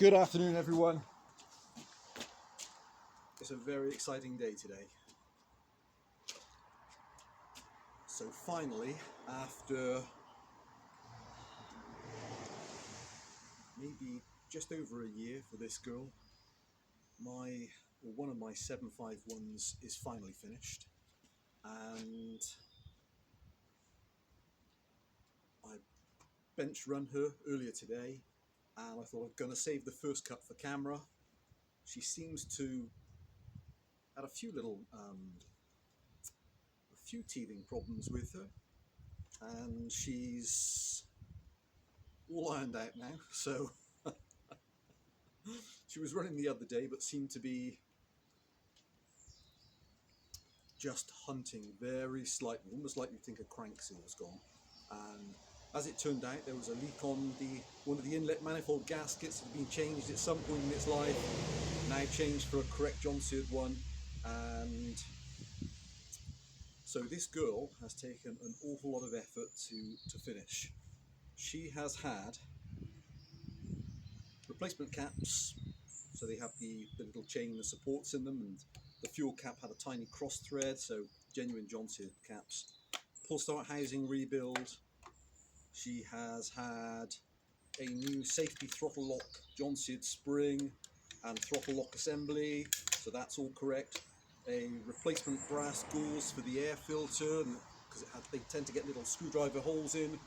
Good afternoon, everyone. It's a very exciting day today. So finally, after maybe just over a year for this girl, one of my 751s is finally finished, and I bench run her earlier today, and I thought I'm going to save the first cut for camera. She seems to had a few teething problems with her, and she's all ironed out now. So she was running the other day, but seemed to be just hunting very slightly, almost like you think a crank seal was gone. And as it turned out, there was a leak on one of the inlet manifold gaskets that had been changed at some point in its life, now changed for a correct Jonsered one. And so this girl has taken an awful lot of effort to finish. She has had replacement caps, so they have the little chain that supports in them, and the fuel cap had a tiny cross thread, so genuine Jonsered caps. Pull start housing rebuild. She has had a new safety throttle lock Jonsered spring and throttle lock assembly, so that's all correct. A replacement brass gauze for the air filter, because they tend to get little screwdriver holes in.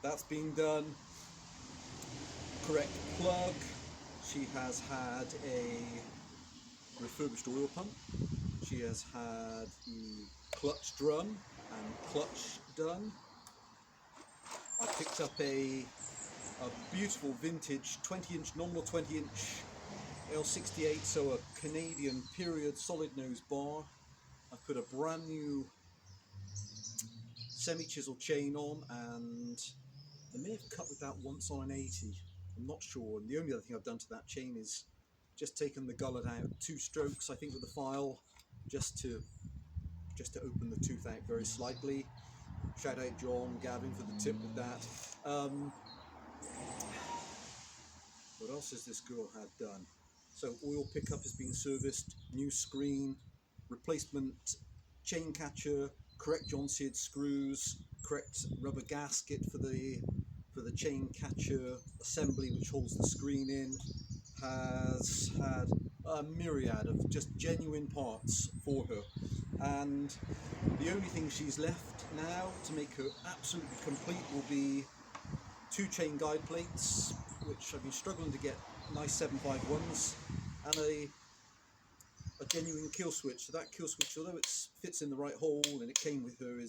That's been done. Correct plug. She has had a refurbished oil pump. She has had the clutch drum and clutch done. I picked up a beautiful vintage 20-inch, nominal 20-inch L68, so a Canadian period solid nose bar. I've put a brand new semi-chisel chain on, and I may have cut with that once on an 80. I'm not sure. And the only other thing I've done to that chain is just taken the gullet out 2 strokes, I think, with the file, just to open the tooth out very slightly. Shout out John, Gavin for the tip with that. What else has this girl had done? So oil pickup has been serviced, new screen, replacement chain catcher, correct Jonsered screws, correct rubber gasket for the chain catcher assembly which holds the screen in. Has had a myriad of just genuine parts for her, and the only thing she's left now to make her absolutely complete will be 2 chain guide plates, which I've been struggling to get nice 751s, and a genuine kill switch. So that kill switch, although it fits in the right hole and it came with her,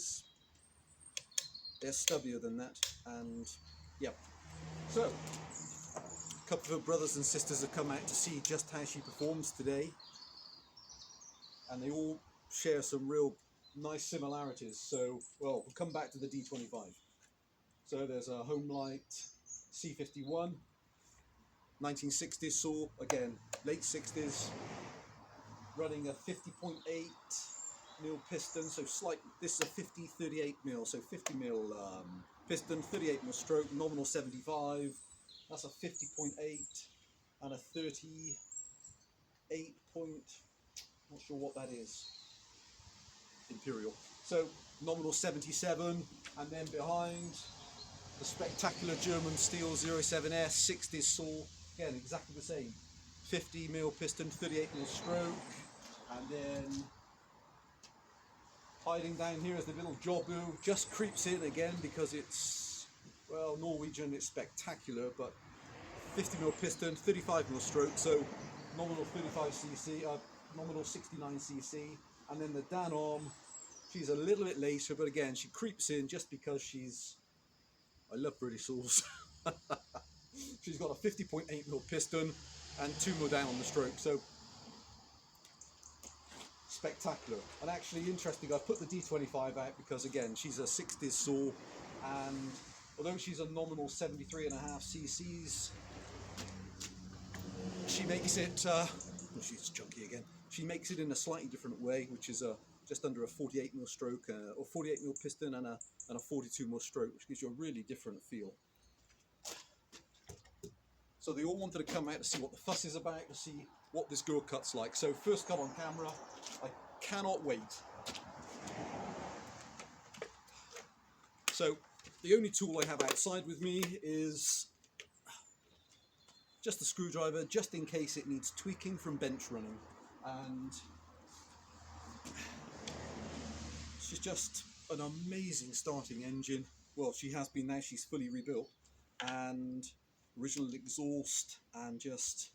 they're stubbier than that. And yep. So a couple of her brothers and sisters have come out to see just how she performs today, and they all share some real nice similarities. So, well, we'll come back to the D25. So there's a Homelight C51, 1960s saw, again, late 60s, running a 50.8 mil piston, so this is a 50-38 mil, so 50 mil piston, 38 mil stroke, nominal 75, that's a 50.8, and a 38 point, not sure what that is, imperial. So nominal 77, and then behind, the spectacular German steel 07S 60s saw, again exactly the same, 50 mil piston, 38 mil stroke, and then hiding down here is the little Jobu, just creeps in again because it's, well, Norwegian, it's spectacular, but 50 mil piston, 35 mil stroke, so nominal 35cc, nominal 69cc, and then the Danom, she's a little bit later, but again, she creeps in just because I love British saws. She's got a 50.8 mil piston and 2 mil down on the stroke, so spectacular. And actually interesting, I've put the D25 out because again, she's a 60s saw, and although she's a nominal 73.5 cc's, she makes it, she's chunky again, she makes it in a slightly different way, which is just under a 48 mil stroke, or 48 mil piston and a 42 mil stroke, which gives you a really different feel. So they all wanted to come out to see what the fuss is about, to see what this girl cuts like. So first cut on camera, I cannot wait. So the only tool I have outside with me is just a screwdriver, just in case it needs tweaking from bench running. And she's just an amazing starting engine. Well, she has been now, she's fully rebuilt. And original exhaust and just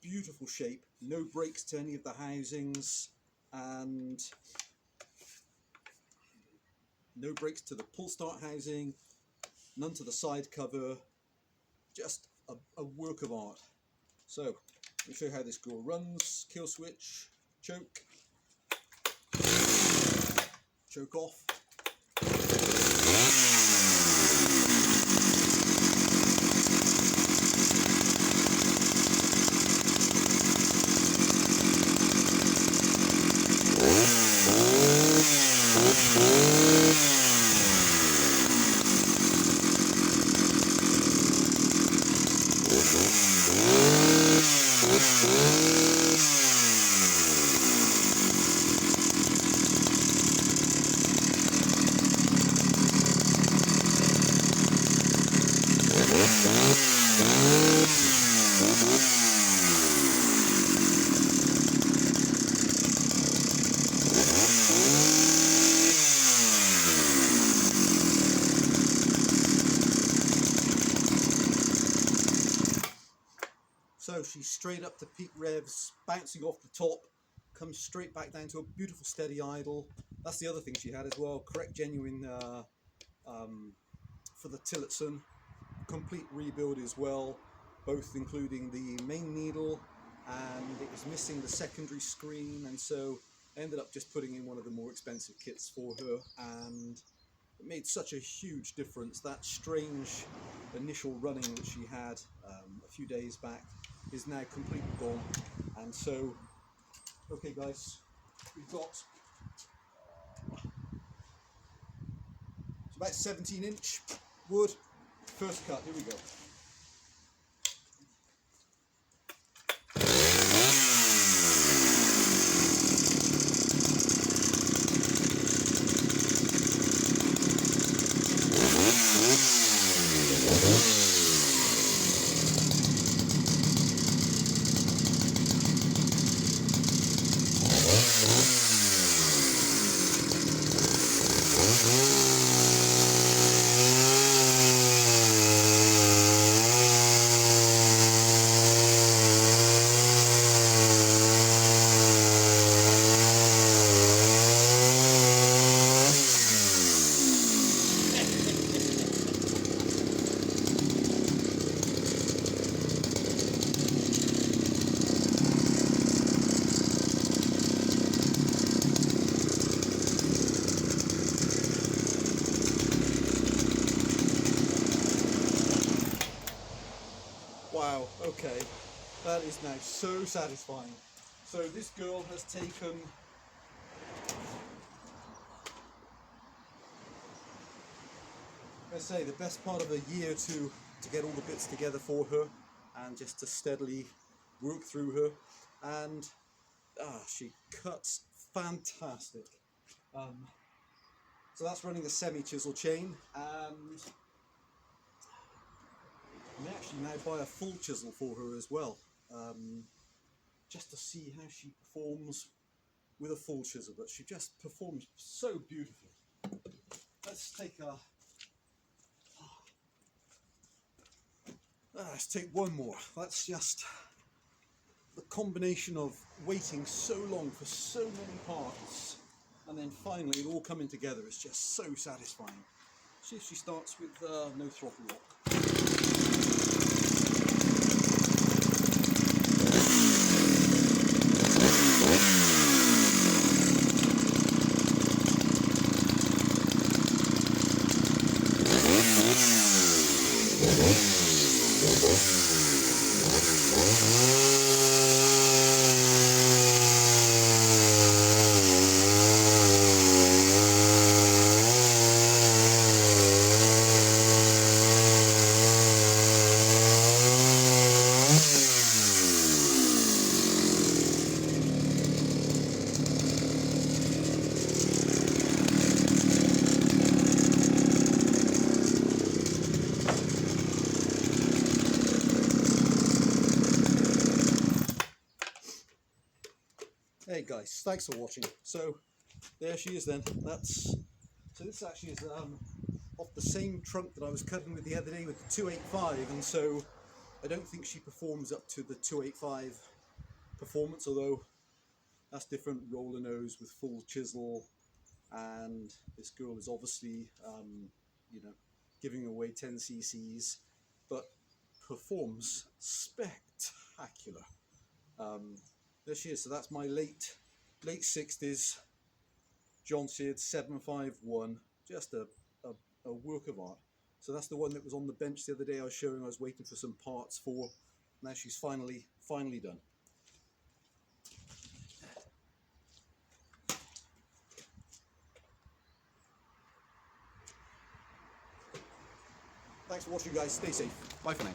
beautiful shape. No breaks to any of the housings and no breaks to the pull start housing, none to the side cover. Just a work of art. So let me show you how this girl runs. Kill switch, choke, choke off. So she's straight up to peak revs, bouncing off the top, comes straight back down to a beautiful steady idle. That's the other thing she had as well, correct genuine for the Tillotson, complete rebuild as well, both including the main needle, and it was missing the secondary screen, and so I ended up just putting in one of the more expensive kits for her, and it made such a huge difference. That strange initial running that she had a few days back is now completely gone. And so, okay guys, we've got it's about 17-inch wood. First cut, here we go. Wow, okay, that is now so satisfying. So this girl has taken let's say the best part of a year to get all the bits together for her and just to steadily work through her, and she cuts fantastic. So that's running a semi-chisel chain, and I may actually now buy a full chisel for her as well, just to see how she performs with a full chisel, but she just performs so beautifully. Let's take let's take one more. That's just the combination of waiting so long for so many parts and then finally it all coming together is just so satisfying. See if she starts with no throttle lock. Okay guys, thanks for watching. So there she is then. So this actually is off the same trunk that I was cutting with the other day with the 285, and so I don't think she performs up to the 285 performance, although that's different. Roller nose with full chisel, and this girl is obviously you know, giving away 10 cc's, but performs spectacular. There she is. So that's my late 60s Jonsered 751, just a work of art. So that's the one that was on the bench the other day I was showing. I was waiting for some parts for. Now she's finally done. Thanks for watching guys, stay safe, bye for now.